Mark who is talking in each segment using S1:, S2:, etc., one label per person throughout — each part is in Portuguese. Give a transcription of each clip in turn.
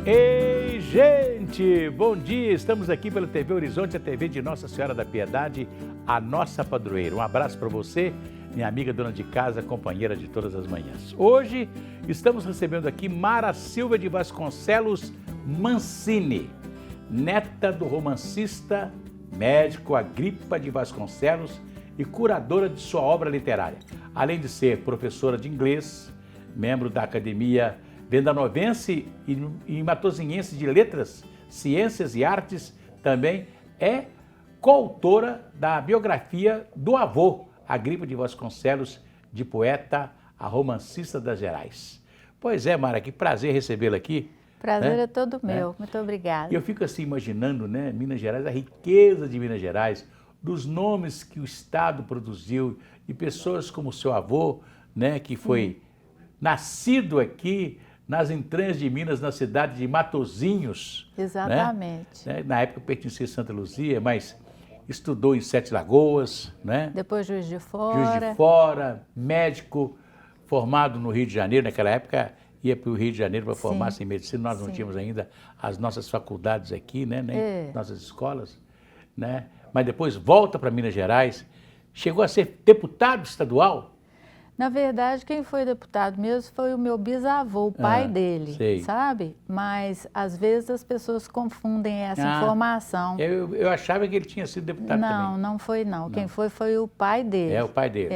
S1: Ei, gente! Bom dia! Estamos aqui pela TV Horizonte, a TV de Nossa Senhora da Piedade, a nossa padroeira. Um abraço para você, minha amiga dona de casa, companheira de todas as manhãs. Hoje estamos recebendo aqui Mara Silva de Vasconcelos Mancini, neta do romancista, médico Agripa de Vasconcelos e curadora de sua obra literária. Além de ser professora de inglês, membro da Academia Vendanovense e Matosinhense de Letras, Ciências e Artes, também é coautora da biografia do avô, Agripa de Vasconcelos, de poeta a romancista das Gerais. Pois é, Mara, que prazer recebê-la aqui.
S2: Prazer é todo meu, muito obrigada.
S1: E eu fico assim imaginando, né, Minas Gerais, a riqueza de Minas Gerais, dos nomes que o Estado produziu, e pessoas como o seu avô, né, que foi nascido aqui, nas entranhas de Minas, na cidade de Matosinhos.
S2: Exatamente.
S1: Né? Na época pertencia a Santa Luzia, mas estudou em Sete Lagoas, né?
S2: Depois Juiz de Fora.
S1: Juiz de Fora, médico, formado no Rio de Janeiro. Naquela época ia para o Rio de Janeiro para formar-se em medicina. Nós não tínhamos ainda as nossas faculdades aqui, né? Nem nossas escolas, né? Mas depois volta para Minas Gerais. Chegou a ser deputado estadual.
S2: Na verdade, quem foi deputado mesmo foi o meu bisavô, o pai dele, sabe? Mas, às vezes, as pessoas confundem essa informação.
S1: Eu achava que ele tinha sido deputado também.
S2: Não, não foi não. Quem foi o pai dele.
S1: É, o pai dele.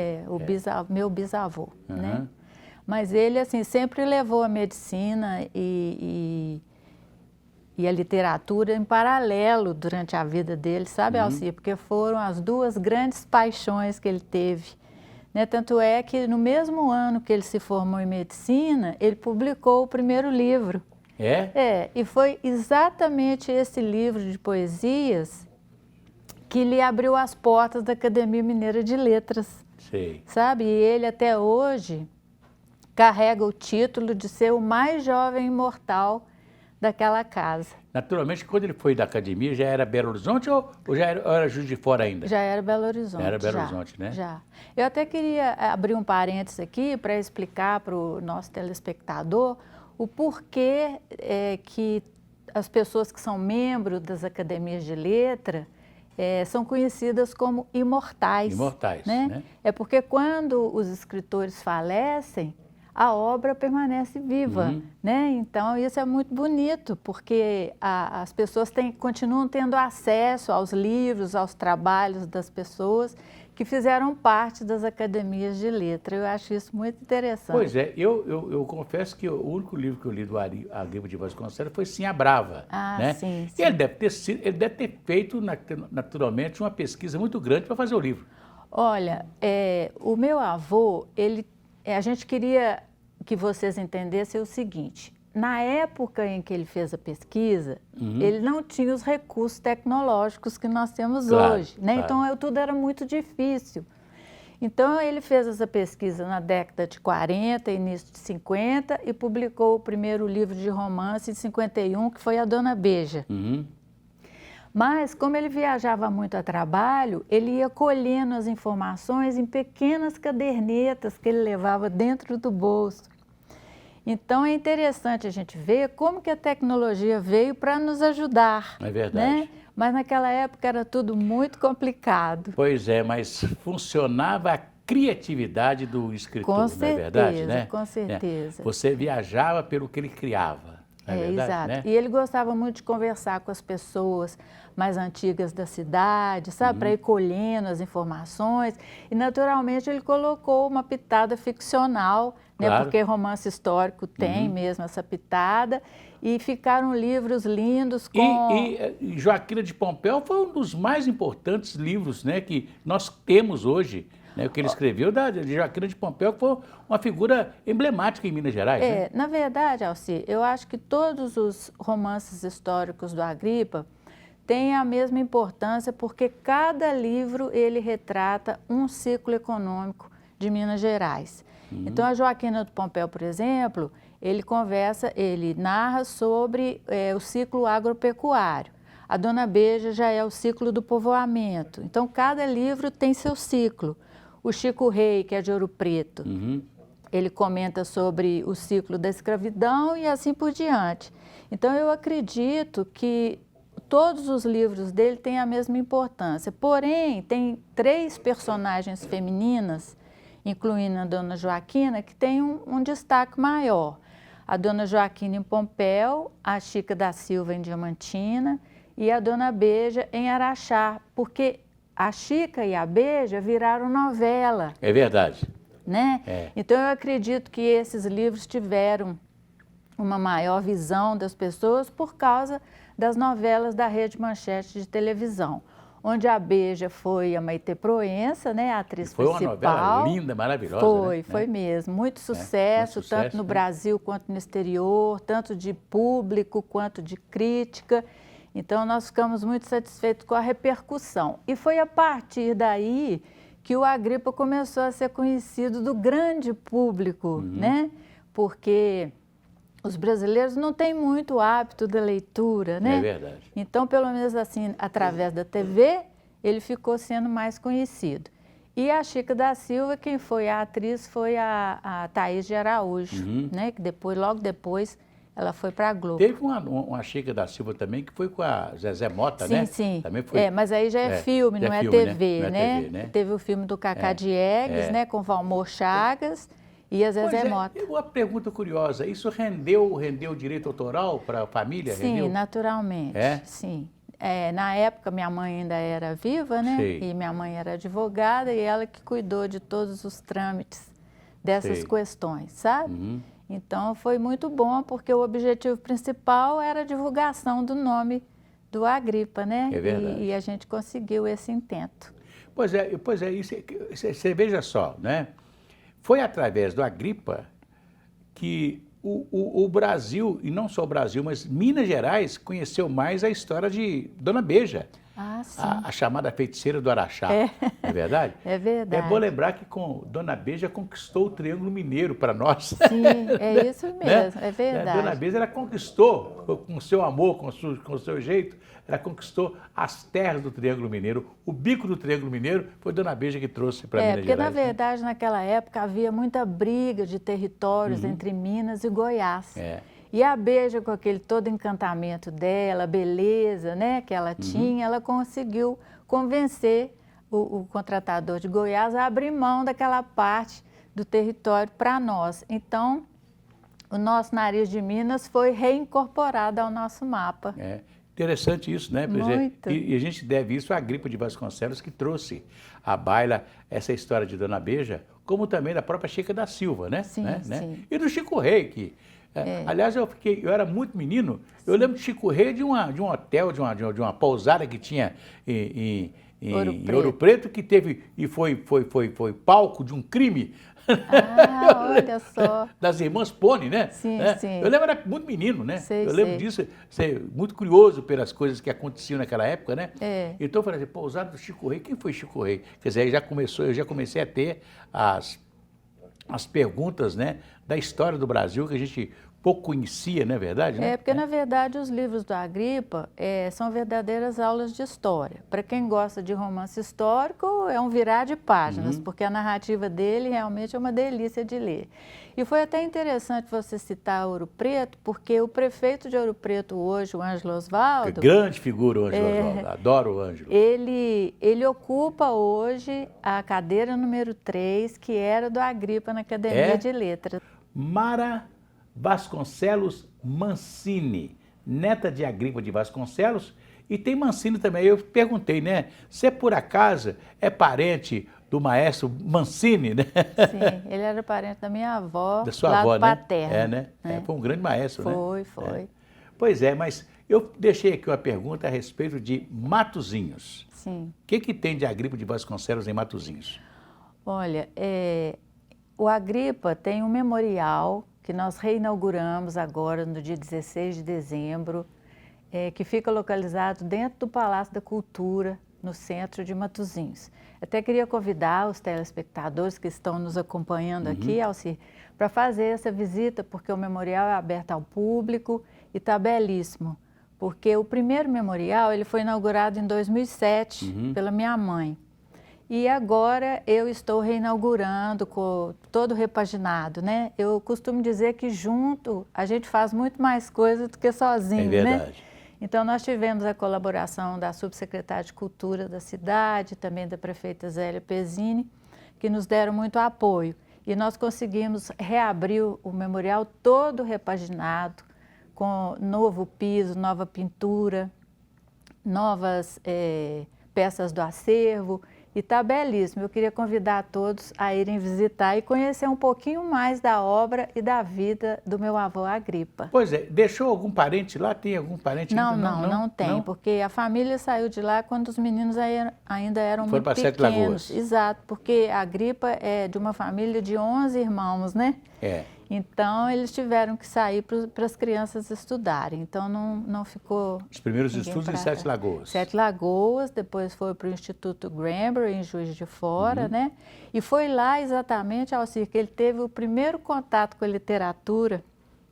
S2: Meu bisavô, né? Mas ele, assim, sempre levou a medicina e a literatura em paralelo durante a vida dele, sabe, Alci? Porque foram as duas grandes paixões que ele teve. Né? Tanto é que no mesmo ano que ele se formou em medicina, ele publicou o primeiro livro. E foi exatamente esse livro de poesias que lhe abriu as portas da Academia Mineira de Letras. Sabe? E ele até hoje carrega o título de ser o mais jovem imortal daquela casa.
S1: Naturalmente, quando ele foi da academia, já era Belo Horizonte ou já era Juiz de Fora ainda?
S2: Já era Belo Horizonte.
S1: Já era Belo Horizonte, né?
S2: Já. Eu até queria abrir um parênteses aqui para explicar para o nosso telespectador o porquê que as pessoas que são membros das academias de letra são conhecidas como imortais.
S1: Imortais, né?
S2: É porque quando os escritores falecem, a obra permanece viva, né? Então, isso é muito bonito, porque as pessoas continuam tendo acesso aos livros, aos trabalhos das pessoas que fizeram parte das academias de letra. Eu acho isso muito interessante.
S1: Pois é, eu confesso que o único livro que eu li do Agripa de Vasconcelos foi Sinha Brava. né?
S2: Sim.
S1: E ele deve ter feito, naturalmente, uma pesquisa muito grande para fazer o livro.
S2: Olha, o meu avô, a gente queria que vocês entendessem o seguinte: na época em que ele fez a pesquisa, ele não tinha os recursos tecnológicos que nós temos hoje, né? Então, tudo era muito difícil. Então, ele fez essa pesquisa na década de 40, início de 50, e publicou o primeiro livro de romance em 51, que foi A Dona Beija. Mas, como ele viajava muito a trabalho, ele ia colhendo as informações em pequenas cadernetas que ele levava dentro do bolso. Então, é interessante a gente ver como que a tecnologia veio para nos ajudar.
S1: É verdade.
S2: Né? Mas, naquela época, era tudo muito complicado.
S1: Pois é, mas funcionava a criatividade do escritor,
S2: com certeza,
S1: não é verdade, né?
S2: Com certeza.
S1: Você viajava pelo que ele criava. É verdade,
S2: exato.
S1: Né?
S2: E ele gostava muito de conversar com as pessoas mais antigas da cidade, sabe? Para ir colhendo as informações. E, naturalmente, ele colocou uma pitada ficcional, né? Porque romance histórico tem mesmo essa pitada. E ficaram livros lindos com...
S1: E Joaquina de Pompeu foi um dos mais importantes livros, né, que nós temos hoje. Né, o que ele escreveu de Joaquina de Pompeu, que foi uma figura emblemática em Minas Gerais. Né?
S2: Na verdade, Alci, eu acho que todos os romances históricos do Agripa têm a mesma importância, porque cada livro ele retrata um ciclo econômico de Minas Gerais. Então, a Joaquina de Pompeu, por exemplo, ele narra sobre o ciclo agropecuário. A Dona Beija já é o ciclo do povoamento. Então, cada livro tem seu ciclo. O Chico Rei, que é de Ouro Preto, ele comenta sobre o ciclo da escravidão e assim por diante. Então, eu acredito que todos os livros dele têm a mesma importância, porém, tem 3 personagens femininas, incluindo a Dona Joaquina, que tem um destaque maior. A Dona Joaquina em Pompéu, a Chica da Silva em Diamantina e a Dona Beija em Araxá, porque a Chica e a Beija viraram novela.
S1: É verdade.
S2: Né?
S1: É.
S2: Então, eu acredito que esses livros tiveram uma maior visão das pessoas por causa das novelas da Rede Manchete de televisão, onde a Beija foi a Maitê Proença, né, a atriz
S1: foi
S2: principal.
S1: Foi uma novela linda, maravilhosa.
S2: Foi
S1: né?
S2: mesmo. Muito sucesso, tanto no Brasil quanto no exterior, tanto de público quanto de crítica. Então, nós ficamos muito satisfeitos com a repercussão. E foi a partir daí que o Agripa começou a ser conhecido do grande público, né? Porque os brasileiros não têm muito hábito da leitura, né?
S1: É verdade.
S2: Então, pelo menos assim, através da TV, ele ficou sendo mais conhecido. E a Chica da Silva, quem foi a atriz foi a Thaís de Araújo, né? Que depois, logo depois, ela foi para a Globo.
S1: Teve uma Chica da Silva também, que foi com a Zezé Mota, né?
S2: Sim.
S1: Também foi...
S2: mas aí já é filme, não é
S1: filme,
S2: TV,
S1: né? Não é TV, né?
S2: Teve o filme do Cacá Diegues, né? Com Valmor Chagas e a Zezé Mota.
S1: Uma pergunta curiosa, isso rendeu direito autoral para a família?
S2: Sim,
S1: rendeu?
S2: naturalmente, sim. Na época, minha mãe ainda era viva, né?
S1: Sei.
S2: E minha mãe era advogada e ela que cuidou de todos os trâmites dessas questões, sabe? Então, foi muito bom, porque o objetivo principal era a divulgação do nome do Agripa, né?
S1: É verdade.
S2: E a gente conseguiu esse intento.
S1: Pois é, você veja só, né? Foi através do Agripa que o Brasil, e não só o Brasil, mas Minas Gerais, conheceu mais a história de Dona Beija.
S2: Ah, sim.
S1: A chamada feiticeira do Araxá, é verdade?
S2: É verdade.
S1: É bom lembrar que Dona Beija conquistou o Triângulo Mineiro para nós.
S2: Sim, é isso mesmo, é verdade.
S1: Dona Beija, ela conquistou, com o seu amor, com o seu jeito, ela conquistou as terras do Triângulo Mineiro. O bico do Triângulo Mineiro foi Dona Beija que trouxe para Minas
S2: porque
S1: Gerais.
S2: na verdade, naquela época, havia muita briga de territórios entre Minas e Goiás. E a Beija, com aquele todo encantamento dela, beleza, né, que ela tinha, ela conseguiu convencer o contratador de Goiás a abrir mão daquela parte do território para nós. Então, o nosso nariz de Minas foi reincorporado ao nosso mapa.
S1: Interessante isso, né?
S2: Muito.
S1: E a gente deve isso à Agripa de Vasconcelos, que trouxe à baila essa história de Dona Beija, como também da própria Chica da Silva, né?
S2: Sim, sim.
S1: E do Chico Rei, que... Aliás, eu era muito menino, eu lembro de Chico Rei de um hotel, de uma pousada que tinha em Ouro Preto, que teve e foi palco de um crime.
S2: Ah, olha só.
S1: Das irmãs Pony, né?
S2: Sim, sim.
S1: Eu lembro, era muito menino, né?
S2: Eu
S1: lembro disso, ser muito curioso pelas coisas que aconteciam naquela época, né? Então eu falei assim, pousada do Chico Rei, quem foi Chico Rei? Quer dizer, eu já comecei a ter as perguntas, né, da história do Brasil, que a gente pouco conhecia, não é verdade? Né?
S2: Porque, na verdade, os livros do Agripa são verdadeiras aulas de história. Para quem gosta de romance histórico, é um virar de páginas, porque a narrativa dele realmente é uma delícia de ler. E foi até interessante você citar Ouro Preto, porque o prefeito de Ouro Preto hoje, o Ângelo Osvaldo...
S1: Grande figura o Ângelo Osvaldo, adoro o Ângelo.
S2: Ele ocupa hoje a cadeira número 3, que era do Agripa na Academia de Letras.
S1: Mara Vasconcelos Mancini, neta de Agripa de Vasconcelos, e tem Mancini também. Eu perguntei, né? Você por acaso é parente do maestro Mancini, né?
S2: Sim, ele era parente da minha avó,
S1: da sua avó, né?
S2: paterno.
S1: Foi um grande maestro, né?
S2: Foi.
S1: Pois é, mas eu deixei aqui uma pergunta a respeito de Matozinhos.
S2: Sim.
S1: O que tem de Agripa de Vasconcelos em Matozinhos?
S2: Olha, o Agripa tem um memorial que nós reinauguramos agora no dia 16 de dezembro, que fica localizado dentro do Palácio da Cultura, no centro de Matozinhos. Até queria convidar os telespectadores que estão nos acompanhando aqui, Alcir, para fazer essa visita, porque o memorial é aberto ao público e está belíssimo. Porque o primeiro memorial ele foi inaugurado em 2007 pela minha mãe. E agora eu estou reinaugurando com todo repaginado, né? Eu costumo dizer que junto a gente faz muito mais coisa do que sozinho,
S1: É
S2: né?
S1: verdade.
S2: Então nós tivemos a colaboração da subsecretária de Cultura da cidade, também da prefeita Zélia Pezzini, que nos deram muito apoio. E nós conseguimos reabrir o memorial todo repaginado, com novo piso, nova pintura, novas peças do acervo. E está belíssimo. Eu queria convidar todos a irem visitar e conhecer um pouquinho mais da obra e da vida do meu avô Agripa.
S1: Pois é, deixou algum parente lá? Tem algum parente
S2: Não,
S1: ainda?
S2: não tem, porque a família saiu de lá quando os meninos ainda eram
S1: Foi
S2: muito
S1: para
S2: pequenos.
S1: Sete Lagoas.
S2: Exato, porque a Agripa é de uma família de 11 irmãos, né?
S1: É.
S2: Então, eles tiveram que sair para as crianças estudarem. Então, não ficou...
S1: Os primeiros
S2: ninguém
S1: estudos em
S2: pra
S1: Sete
S2: cá.
S1: Lagoas.
S2: Sete Lagoas, depois foi para o Instituto Granbury, em Juiz de Fora, né? E foi lá exatamente, Alcir, que ele teve o primeiro contato com a literatura,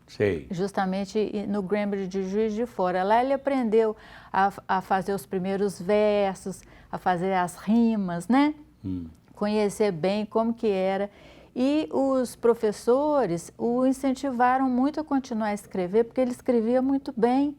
S1: Sei.
S2: justamente no Granbury de Juiz de Fora. Lá ele aprendeu a fazer os primeiros versos, a fazer as rimas, né? Conhecer bem como que era. E os professores o incentivaram muito a continuar a escrever, porque ele escrevia muito bem.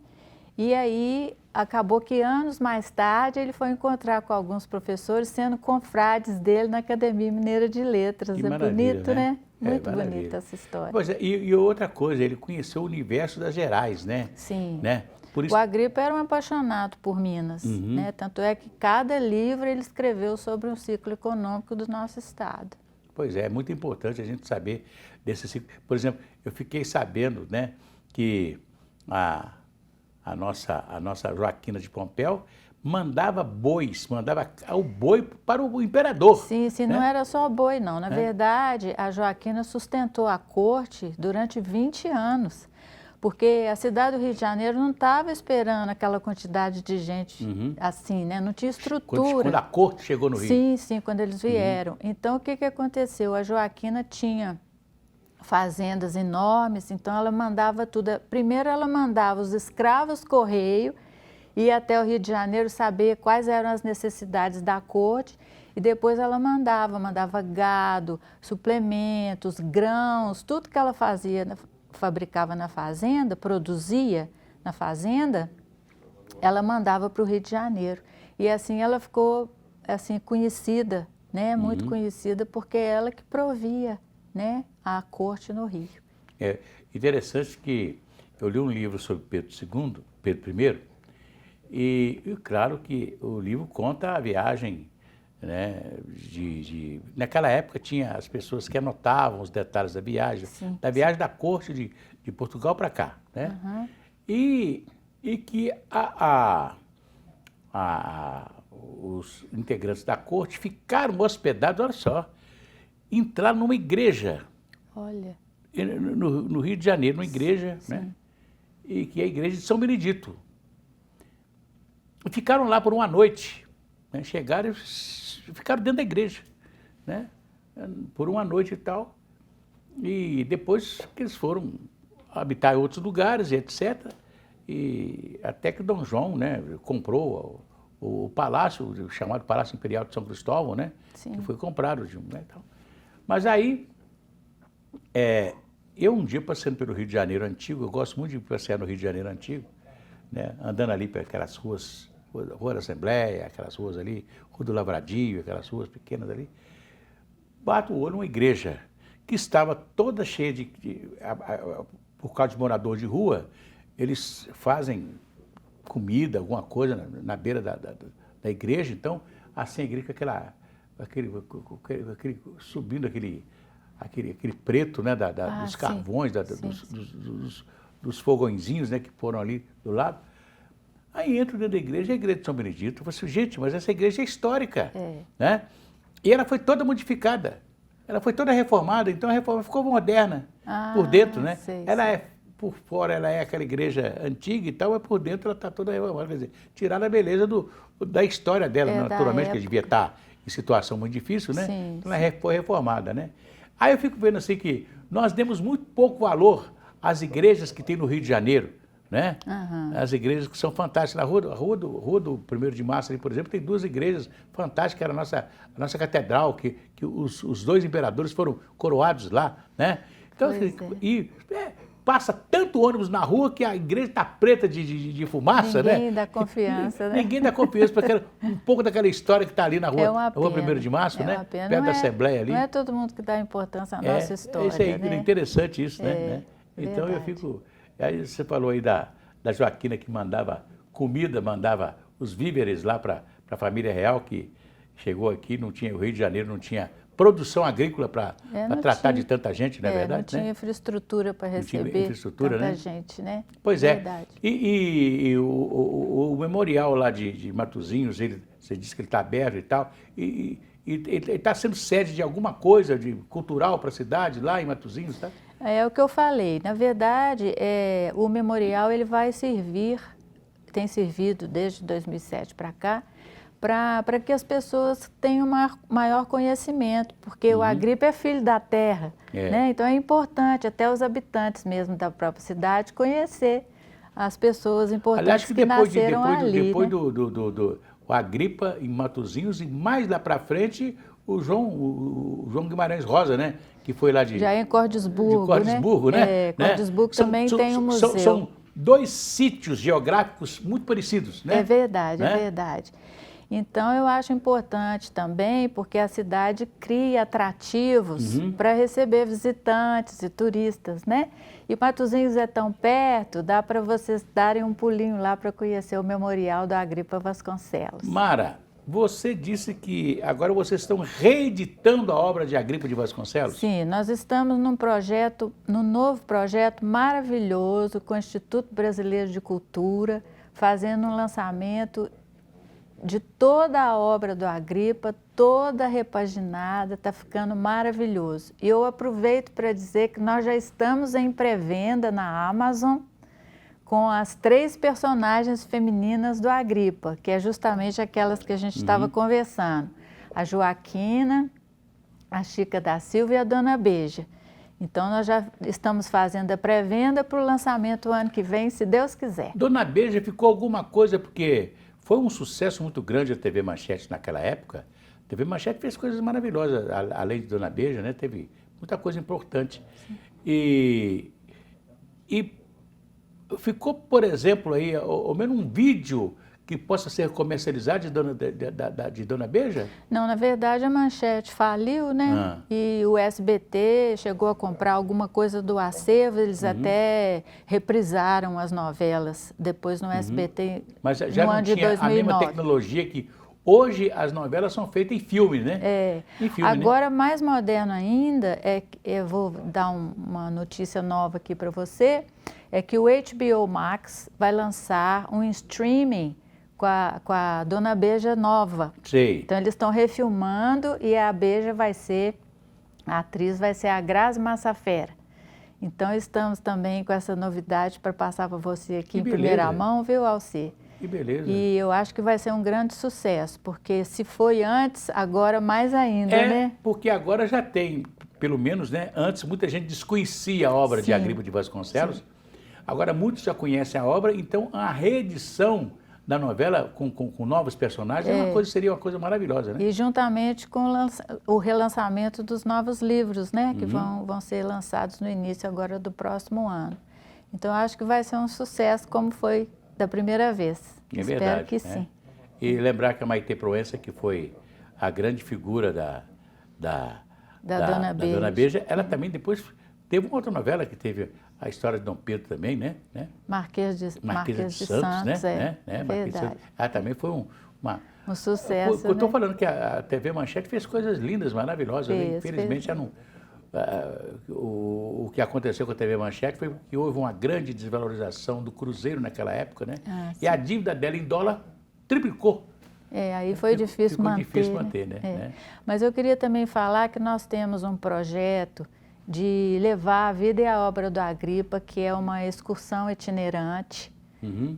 S2: E aí acabou que anos mais tarde ele foi encontrar com alguns professores, sendo confrades dele na Academia Mineira de Letras.
S1: Que
S2: É
S1: maravilha,
S2: bonito, né? Muito
S1: maravilha.
S2: bonita essa história.
S1: Pois é, e outra coisa, ele conheceu o universo das Gerais, né?
S2: Sim.
S1: Né? Por isso...
S2: O Agripa era um apaixonado por Minas, né? Tanto é que cada livro ele escreveu sobre um ciclo econômico do nosso estado.
S1: Pois é muito importante a gente saber desse ciclo. Por exemplo, eu fiquei sabendo, né, que a nossa Joaquina de Pompéu mandava o boi para o imperador.
S2: Sim,
S1: né?
S2: Não era só boi, não. Na verdade, a Joaquina sustentou a corte durante 20 anos, porque a cidade do Rio de Janeiro não estava esperando aquela quantidade de gente assim, né? Não tinha estrutura.
S1: Quando a corte chegou no Rio.
S2: Sim, quando eles vieram. Então, o que aconteceu? A Joaquina tinha fazendas enormes, então ela mandava tudo. Primeiro ela mandava os escravos correio, ir até o Rio de Janeiro saber quais eram as necessidades da corte, e depois ela mandava gado, suplementos, grãos, tudo que ela fabricava na fazenda, produzia na fazenda, ela mandava para o Rio de Janeiro. E assim ela ficou assim, conhecida, né? Muito conhecida, porque é ela que provia, né, a corte no Rio.
S1: É interessante que eu li um livro sobre Pedro I, e claro que o livro conta a viagem, né, naquela época tinha as pessoas que anotavam os detalhes da viagem, da corte de Portugal para cá, né? E que os integrantes da corte ficaram hospedados, olha só, entraram numa igreja.
S2: Olha.
S1: No Rio de Janeiro, uma igreja, né? E que é a igreja de São Benedito. E ficaram lá por uma noite, né? Chegaram e ficaram dentro da igreja, né? Por uma noite e tal. E depois que eles foram habitar em outros lugares, etc. E até que Dom João, né, comprou o palácio, o chamado Palácio Imperial de São Cristóvão, né?
S2: Sim.
S1: Que foi comprado, né, tal. Mas aí, eu um dia passeando pelo Rio de Janeiro Antigo, eu gosto muito de passear no Rio de Janeiro Antigo, né, andando ali por aquelas ruas, Rua da Assembleia, aquelas ruas ali, Rua do Lavradio, aquelas ruas pequenas ali, bato o olho numa igreja que estava toda cheia por causa de morador de rua, eles fazem comida, alguma coisa na beira da igreja, então, assim a igreja subindo aquele preto, né, dos carvões, dos fogõezinhos, né, que foram ali do lado. Aí entro dentro da igreja, a igreja de São Benedito. Eu falei assim, gente, mas essa igreja é histórica, né? E ela foi toda modificada, ela foi toda reformada, então a reforma ficou moderna por dentro, né? Por fora ela é aquela igreja antiga e tal, mas por dentro ela está toda reformada, quer dizer, tirar a beleza da história dela, naturalmente, que devia estar em situação muito difícil, né? Então ela foi reformada, né? Aí eu fico vendo assim que nós demos muito pouco valor às igrejas que tem no Rio de Janeiro, né? As igrejas que são fantásticas. Na rua do 1º de Março, ali, por exemplo, tem 2 igrejas fantásticas, era a nossa catedral, que os 2 imperadores foram coroados lá, né? Então, passa tanto ônibus na rua que a igreja está preta de fumaça, né?
S2: Ninguém dá confiança, né?
S1: Ninguém dá confiança para um pouco daquela história que está ali na rua,
S2: É uma
S1: rua
S2: pena.
S1: 1º de Março, né?
S2: Pena.
S1: Perto da Assembleia ali.
S2: Não é todo mundo que dá importância à nossa história,
S1: Isso aí,
S2: né?
S1: interessante isso, né? Então
S2: verdade.
S1: eu fico... Aí você falou aí da Joaquina que mandava comida, mandava os víveres lá para a família real, que chegou aqui, não tinha, o Rio de Janeiro não tinha produção agrícola para tratar de tanta gente, não é verdade?
S2: Não tinha infraestrutura para receber tanta gente, né?
S1: Pois
S2: verdade.
S1: E o memorial lá de Matosinhos, você disse que ele está aberto e tal, e ele está sendo sede de alguma coisa de cultural para a cidade, lá em Matosinhos, tá?
S2: É o que eu falei. Na verdade, o memorial ele vai servir, tem servido desde 2007 para cá, para que as pessoas tenham maior conhecimento, porque o Agripa é filho da terra, né? Então é importante até os habitantes mesmo da própria cidade conhecer as pessoas importantes.
S1: Aliás,
S2: que nasceram ali.
S1: Depois do Agripa em Matosinhos e mais lá para frente o João Guimarães Rosa, né? Que foi lá
S2: já em Cordesburgo,
S1: né?
S2: Cordesburgo também tem um museu.
S1: São 2 sítios geográficos muito parecidos, né?
S2: É verdade, é verdade. Então, eu acho importante também, porque a cidade cria atrativos para receber visitantes e turistas, né? E Matosinhos é tão perto, dá para vocês darem um pulinho lá para conhecer o memorial do Agripa Vasconcelos.
S1: Mara, você disse que agora vocês estão reeditando a obra de Agripa de Vasconcelos?
S2: Sim, nós estamos num novo projeto maravilhoso com o Instituto Brasileiro de Cultura, fazendo um lançamento de toda a obra do Agripa, toda repaginada, está ficando maravilhoso. E eu aproveito para dizer que nós já estamos em pré-venda na Amazon com as 3 personagens femininas do Agripa, que é justamente aquelas que a gente estava conversando. A Joaquina, a Chica da Silva e a Dona Beija. Então, nós já estamos fazendo a pré-venda para o lançamento o ano que vem, se Deus quiser.
S1: Dona Beija ficou alguma coisa, porque foi um sucesso muito grande a TV Manchete naquela época. A TV Manchete fez coisas maravilhosas, além de Dona Beija, né? Teve muita coisa importante. E ficou, por exemplo, aí, ao menos um vídeo que possa ser comercializado de Dona Beija?
S2: Não, na verdade a Manchete faliu, né? E o SBT chegou a comprar alguma coisa do acervo, eles até reprisaram as novelas depois no SBT.
S1: Mas já não tinha a mesma tecnologia que hoje as novelas são feitas em filme, né? Em filme,
S2: agora, mais moderno ainda, eu vou dar uma notícia nova aqui para você, é que o HBO Max vai lançar um streaming com a Dona Beija nova.
S1: Sei.
S2: Então, eles estão refilmando e a Beija a atriz vai ser a Grazi Massafera. Então, estamos também com essa novidade para passar para você aqui em primeira mão, viu, Alcir?
S1: Que beleza.
S2: E eu acho que vai ser um grande sucesso, porque se foi antes, agora mais ainda, né?
S1: Porque agora já tem, pelo menos, né? Antes muita gente desconhecia a obra de Agripa de Vasconcelos. Agora muitos já conhecem a obra, então a reedição da novela com novos personagens seria uma coisa maravilhosa, né?
S2: E juntamente com o relançamento dos novos livros, né? Que vão ser lançados no início agora do próximo ano. Então, acho que vai ser um sucesso como foi da primeira vez.
S1: É
S2: Espero
S1: verdade,
S2: que sim.
S1: E lembrar que a Maitê Proença, que foi a grande figura da Dona Beija, ela também depois teve uma outra novela que teve a história de Dom Pedro também, né?
S2: Marquês de Santos,
S1: né?
S2: Verdade.
S1: Ela também foi um
S2: sucesso,
S1: eu estou falando que a TV Manchete fez coisas lindas, maravilhosas. Infelizmente, já não... o que aconteceu com a TV Manchete foi que houve uma grande desvalorização do Cruzeiro naquela época, né? E a dívida dela em dólar triplicou.
S2: Aí foi difícil manter.
S1: Difícil manter, né?
S2: Mas eu queria também falar que nós temos um projeto de levar a vida e a obra do Agripa, que é uma excursão itinerante,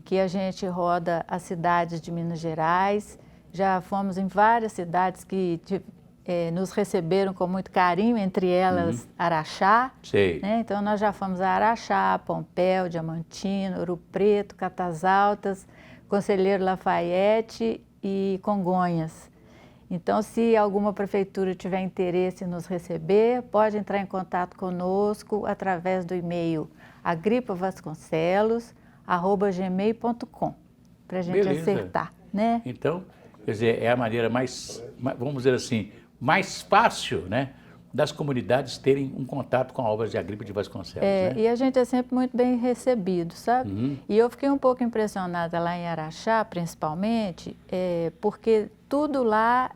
S2: que a gente roda as cidades de Minas Gerais. Já fomos em várias cidades que nos receberam com muito carinho, entre elas Araxá.
S1: Sei.
S2: Né? Então nós já fomos a Araxá, Pompéu, Diamantino, Ouro Preto, Catas Altas, Conselheiro Lafayette e Congonhas. Então, se alguma prefeitura tiver interesse em nos receber, pode entrar em contato conosco através do e-mail agripavasconcelos@gmail.com, para a gente acertar, né?
S1: Então, quer dizer, é a maneira mais, vamos dizer assim, mais fácil, né, das comunidades terem um contato com a obra de Agripa de Vasconcelos. Né?
S2: E a gente é sempre muito bem recebido, sabe? E eu fiquei um pouco impressionada lá em Araxá, principalmente, porque tudo lá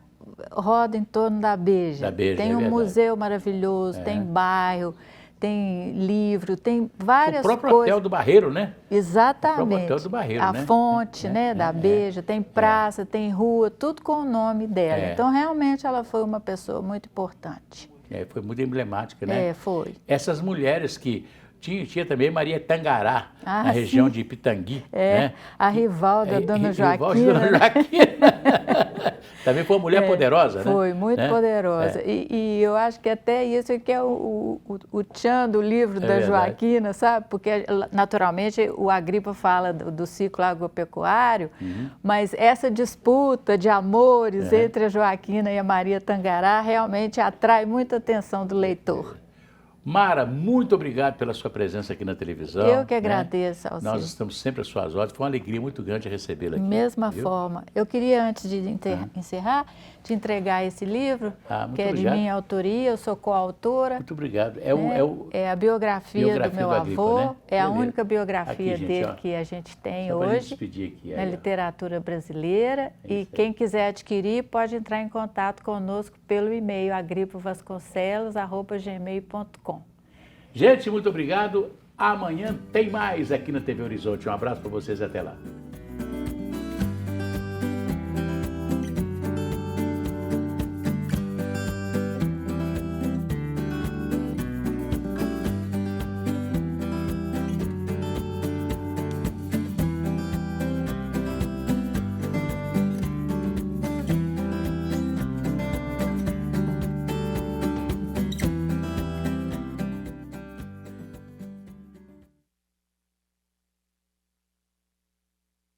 S2: roda em torno da Beja. Tem um museu maravilhoso, tem bairro, tem livro, tem várias coisas.
S1: O próprio Hotel do Barreiro, né?
S2: Exatamente.
S1: O próprio Hotel do Barreiro,
S2: a
S1: né?
S2: fonte, né, da Beja, tem praça, tem rua, tudo com o nome dela. Então, realmente, ela foi uma pessoa muito importante.
S1: Foi muito emblemática, né?
S2: Foi.
S1: Essas mulheres que... Tinha também Maria Tangará, na
S2: sim.
S1: região de Pitangui. Né?
S2: A rival da Dona Joaquina.
S1: Rival de Dona Joaquina. Também foi uma mulher poderosa, né?
S2: Foi, muito poderosa. E eu acho que até isso que é o tchan do livro da Joaquina, sabe? Porque, naturalmente, o Agripa fala do ciclo agropecuário, mas essa disputa de amores entre a Joaquina e a Maria Tangará realmente atrai muita atenção do leitor.
S1: Mara, muito obrigado pela sua presença aqui na televisão.
S2: Eu que agradeço, Alcir.
S1: Nós estamos sempre às suas ordens. Foi uma alegria muito grande recebê-la aqui.
S2: Mesma forma. Eu queria, antes de encerrar, te entregar esse livro, que é de minha autoria, eu sou coautora.
S1: Muito obrigado.
S2: É a biografia do meu avô,
S1: né?
S2: É a única biografia
S1: aqui, gente,
S2: dele que a gente tem
S1: só
S2: hoje
S1: aqui,
S2: na literatura brasileira. E quem quiser adquirir pode entrar em contato conosco pelo e-mail agripavasconcelos@gmail.com.
S1: Gente, muito obrigado. Amanhã tem mais aqui na TV Horizonte. Um abraço para vocês e até lá.